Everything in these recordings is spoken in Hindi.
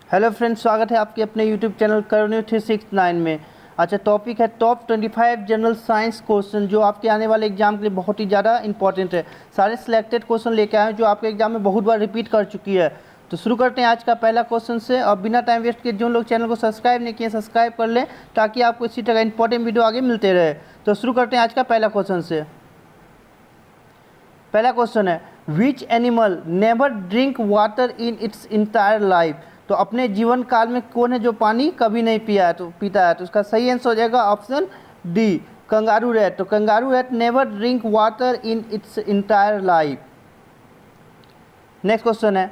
हेलो फ्रेंड्स, स्वागत है आपके अपने यूट्यूब चैनल करुणा 369 में। अच्छा, टॉपिक है टॉप 25 जनरल साइंस क्वेश्चन जो आपके आने वाले एग्जाम के लिए बहुत ही ज़्यादा इंपॉर्टेंट है। सारे सिलेक्टेड क्वेश्चन लेके आए हैं जो आपके एग्जाम में बहुत बार रिपीट कर चुकी है। तो शुरू करते हैं आज का पहला क्वेश्चन से, और बिना टाइम वेस्ट किए जो लोग चैनल को सब्सक्राइब नहीं किए सब्सक्राइब कर लें ताकि आपको इसी तरह इंपॉर्टेंट वीडियो आगे मिलते रहे। तो शुरू करते हैं आज का पहला क्वेश्चन से। पहला क्वेश्चन है, which animal never drink water in its entire life. तो अपने जीवन काल में कौन है जो पानी कभी नहीं पीता है। तो उसका सही आंसर हो जाएगा ऑप्शन डी, कंगारू रैट। तो kangaroo rat never drink water in its entire life. Next question है,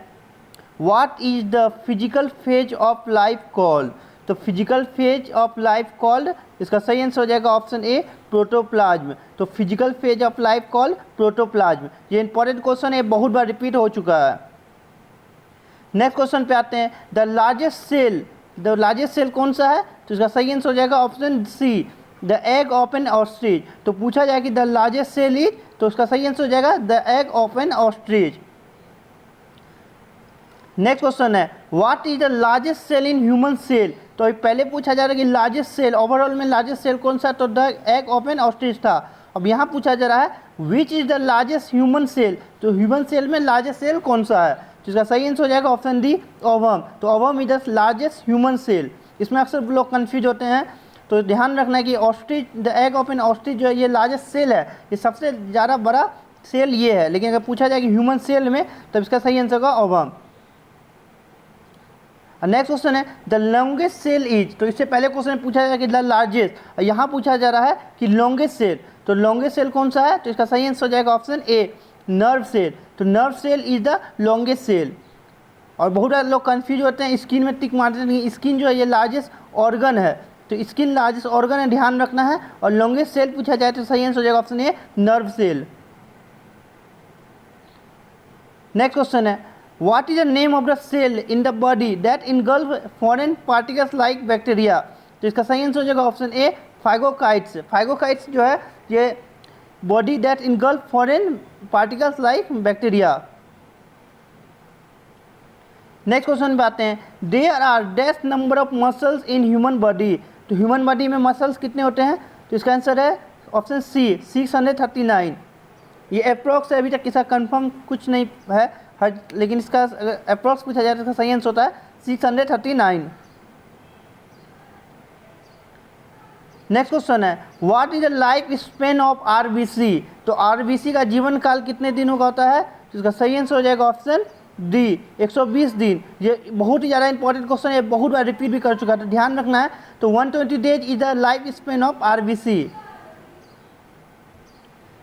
what is the physical phase of life called. तो physical phase of life called, इसका सही आंसर हो जाएगा ऑप्शन ए, प्रोटोप्लाज्म। तो physical phase of life called protoplasm. ये इंपॉर्टेंट क्वेश्चन है, बहुत बार रिपीट हो चुका है। नेक्स्ट क्वेश्चन पे आते हैं, द लार्जेस्ट सेल कौन सा है। तो इसका सही आंसर हो जाएगा option C, the egg of an ostrich. तो पूछा जाए कि द लार्जेस्ट सेल इज, तो उसका सही आंसर हो जाएगा the egg of an ostrich. Next question है, what is the largest cell in human cell. तो पहले पूछा जा रहा है कि लार्जेस्ट सेल, ओवरऑल में लार्जेस्ट सेल कौन सा, तो the egg of an ostrich था। अब यहाँ पूछा जा रहा है which is the largest human cell. तो ह्यूमन सेल में लार्जेस्ट सेल कौन सा है, तो इसका सही आंसर हो जाएगा ऑप्शन डी, ओवम। तो ovum is the largest human cell. इसमें अक्सर लोग कंफ्यूज होते हैं, तो ध्यान रखना है कि ostrich, the egg of an ostrich जो है ये लार्जेस्ट सेल है, ये सबसे ज़्यादा बड़ा सेल ये है। लेकिन अगर पूछा जाए कि ह्यूमन सेल में, तो इसका सही आंसर होगा ओवम। नेक्स्ट क्वेश्चन है, द लॉन्गेस्ट सेल इज। तो इससे पहले क्वेश्चन में पूछा जाए कि द लार्जेस्ट, और यहाँ पूछा जा रहा है कि लॉन्गेस्ट सेल। तो लॉन्गेस्ट सेल कौन सा है, तो इसका सही आंसर हो जाएगा ऑप्शन ए, नर्व सेल। तो nerve cell is the longest cell. और बहुत सारे लोग कंफ्यूज होते हैं, स्किन में टिक मारते हैं, स्किन जो है ये लार्जेस्ट ऑर्गन है। तो स्किन लार्जेस्ट ऑर्गन है, ध्यान रखना है। और लॉन्गेस्ट सेल पूछा जाए तो सही आंसर हो जाएगा option A, nerve cell. Next question है, what is the name of the cell in the body that engulf foreign particles like bacteria. तो इसका सही आंसर हो जाएगा ऑप्शन ए, फाइगोकाइट्स। फाइगोकाइट्स जो है ये body that engulf foreign particles like bacteria. Next question पे आते हैं, there are dash number of muscles in human body. तो ह्यूमन बॉडी में मसल्स कितने होते हैं, तो इसका आंसर है ऑप्शन सी, 639। ये अप्रॉक्स है, अभी तक इसका कंफर्म कुछ नहीं है, लेकिन इसका अप्रॉक्स पूछा जाए तो इसका सही आंसर होता है 639। नेक्स्ट क्वेश्चन है, what is the life span of RBC. तो आरबीसी का जीवन काल कितने दिनों का होता है, तो इसका सही आंसर हो जाएगा ऑप्शन डी, 120 दिन। ये बहुत ही ज़्यादा इंपॉर्टेंट क्वेश्चन है, बहुत बार रिपीट भी कर चुका है, तो ध्यान रखना है। तो 120 days is the life span of RBC.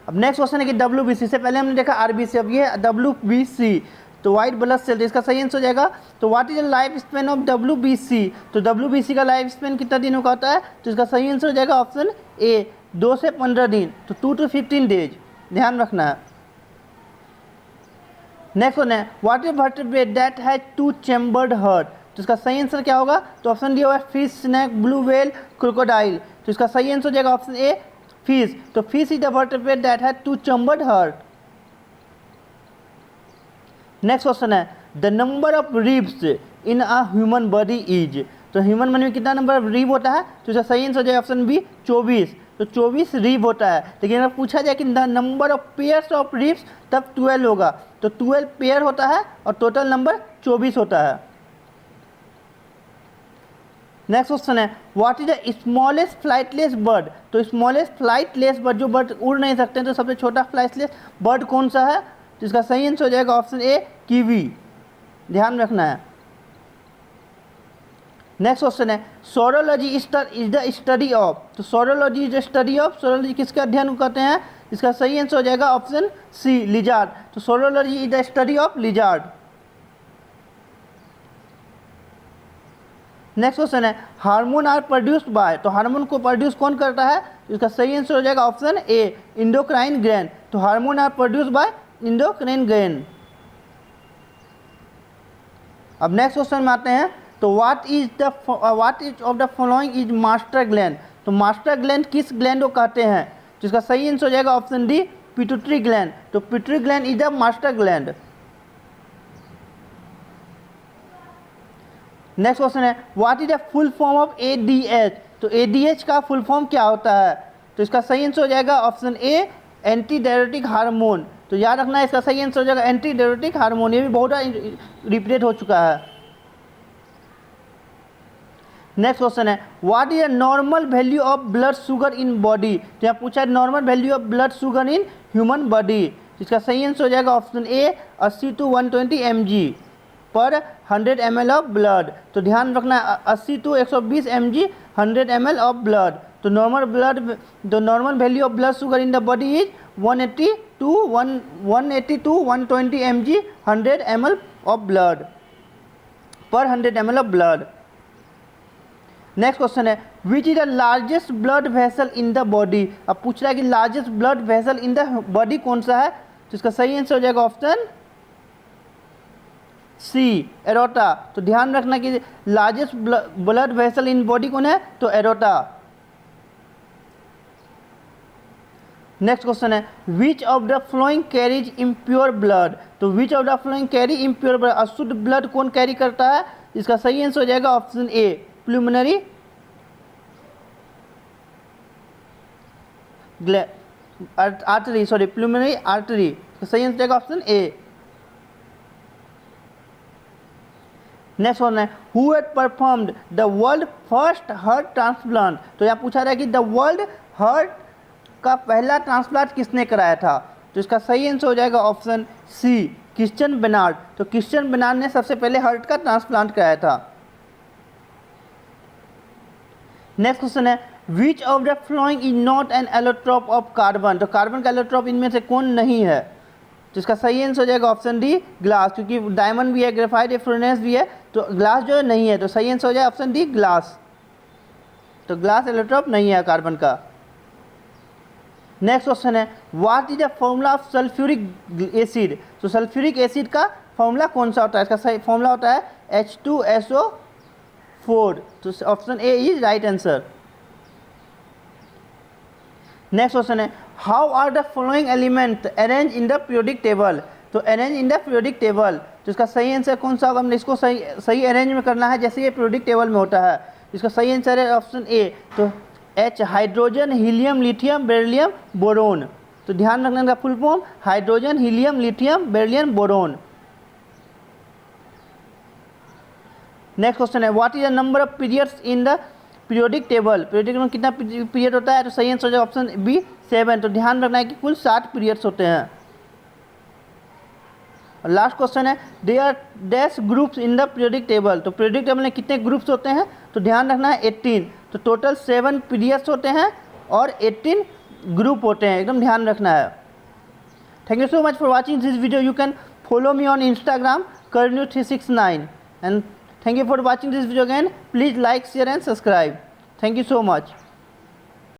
अब नेक्स्ट क्वेश्चन है कि डब्ल्यूबीसी, से पहले हमने देखा आरबीसी, अब ये डब्ल्यूबीसी, तो वाइट ब्लड सेल। इसका सही आंसर हो जाएगा, तो what is the life span of WBC. तो डब्ल्यूबीसी का लाइफ स्पेन कितना दिनों का होता है, तो इसका सही आंसर हो जाएगा ऑप्शन ए, 2 से 15 दिन। तो 2 to 15 डेज, ध्यान रखना है। नेक्स्ट वन है, what is vertebrate that has 2 chambered heart. तो इसका सही आंसर क्या होगा, तो ऑप्शन डी होगा fish, snake, blue whale, crocodile. तो इसका सही आंसर हो जाएगा ऑप्शन ए, फिश। तो fish is the vertebrate that has 2 chambered heart. Next question है, the number of ribs in a human body is. तो ह्यूमन बॉडी में कितना नंबर ऑफ रिब होता है, तो इसका सही आंसर हो जाएगा ऑप्शन बी, 24। तो 24 रिब होता है। लेकिन अगर पूछा जाए कि the number of pairs of ribs, तब 12 होगा। तो 12 पेयर होता है और टोटल नंबर 24 होता है। नेक्स्ट क्वेश्चन है, what is the smallest flightless bird. तो स्मॉलेस्ट फ्लाइटलेस बर्ड, जो बर्ड उड़ नहीं सकते हैं, तो सबसे छोटा फ्लाइटलेस बर्ड कौन सा है, तो इसका सही आंसर हो जाएगा ऑप्शन ए, कीवी। ध्यान रखना है। नेक्स्ट क्वेश्चन है, saurology is the study of. तो saurology is the study of, saurology किसका अध्ययन करते हैं, इसका सही आंसर हो जाएगा ऑप्शन सी, लिजार्ड। तो saurology is the study of lizard. Next question है, हार्मोन आर प्रोड्यूस्ड बाय। तो हार्मोन को प्रोड्यूस कौन करता है, तो इसका सही आंसर हो जाएगा ऑप्शन ए, इंडोक्राइन ग्लैंड। तो hormone are produced by endocrine gland. अब नेक्स्ट क्वेश्चन में आते हैं, तो what is of the following is master gland. तो मास्टर ग्लैंड किस ग्लैंड को कहते हैं, तो इसका सही आंसर हो जाएगा ऑप्शन डी, पिट्यूटरी ग्लैंड। तो pituitary gland is the master gland. Next question है what is the full form of ADH। तो ADH का फुल फॉर्म क्या होता है? तो इसका सही आंसर हो जाएगा option A anti diuretic hormone. तो याद रखना है इसका सही आंसर हो जाएगा एंटी डायरेटिक हार्मोन। ये भी बहुत रिपीटेड हो चुका है। नेक्स्ट क्वेश्चन है what is the normal value of blood sugar in body. तो यहाँ पूछा है normal value of blood sugar in human body. इसका सही आंसर हो जाएगा ऑप्शन ए 80 to 120 mg पर 100 ml ऑफ ब्लड। तो ध्यान रखना है 80 to 120 mg 100 ml of blood. तो normal value of blood sugar in the body is 180 to 120 mg 100 ml of blood per 100 ml of blood. Next question है which is the largest blood vessel in the body. अब पूछ रहा है कि largest blood vessel in the body कौन सा है। तो इसका सही आंसर हो जाएगा ऑप्शन सी एरोटा। तो ध्यान रखना कि largest blood vessel in body कौन है, तो एरोटा। नेक्स्ट क्वेश्चन है which of the following carries impure blood. तो which of the following carry impure blood, अशुद्ध ब्लड कौन कैरी करता है। इसका सही आंसर हो जाएगा option A pulmonary artery, sorry pulmonary artery. तो सही आंसर हो जाएगा ऑप्शन ए। नेक्स्ट वन है who had performed the world first heart transplant. तो यहाँ पूछा रहा है कि द वर्ल्ड हार्ट का पहला ट्रांसप्लांट किसने कराया था। तो इसका सही आंसर हो जाएगा ऑप्शन सी क्रिश्चियन बेनार्ड। तो क्रिश्चियन बेनार्ड ने सबसे पहले हार्ट का ट्रांसप्लांट कराया था। नेक्स्ट क्वेश्चन है which of the following is not an allotrope of carbon. तो कार्बन का एलोट्रॉप इनमें से कौन नहीं है। तो इसका सही आंसर हो जाएगा ऑप्शन डी ग्लास, क्योंकि डायमंड भी है, ग्रेफाइट है, फ्लोरेंस भी है, तो ग्लास जो है नहीं है। तो सही आंसर हो जाएगा ऑप्शन डी ग्लास। तो ग्लास एलोट्रॉप नहीं है कार्बन का। नेक्स्ट क्वेश्चन है what is the formula of sulphuric acid. तो सल्फ्यूरिक एसिड का फॉर्मूला कौन सा होता है। इसका सही फॉर्मूला होता है H2SO4। तो option A is right answer. Next question है how are the following element arrange in the periodic table. तो arrange in the periodic table, तो इसका सही आंसर कौन सा होगा। हमने इसको सही अरेंज में करना है जैसे ये पीरियोडिक टेबल में होता है। इसका सही आंसर है ऑप्शन ए। तो H hydrogen helium lithium beryllium boron. तो ध्यान रखने का full form hydrogen helium lithium beryllium boron. Next question है what is the number of periods in the periodic table. Periodic में कितना पीरियड होता है। तो सही आंसर हो जाएगा ऑप्शन बी 7। तो ध्यान रखना है कि कुल 60 पीरियड्स होते हैं। और लास्ट क्वेश्चन है there are dash groups in the periodic table. तो पीरियोडिक टेबल में कितने ग्रुप्स होते हैं। तो ध्यान रखना है 18। तो टोटल 7 पीरियड्स होते हैं और 18 ग्रुप होते हैं, एकदम ध्यान रखना है। Thank you so much for watching this video. You can follow me on Instagram Karnew369 and thank you for watching this video again. Please like, share and subscribe. Thank you so much.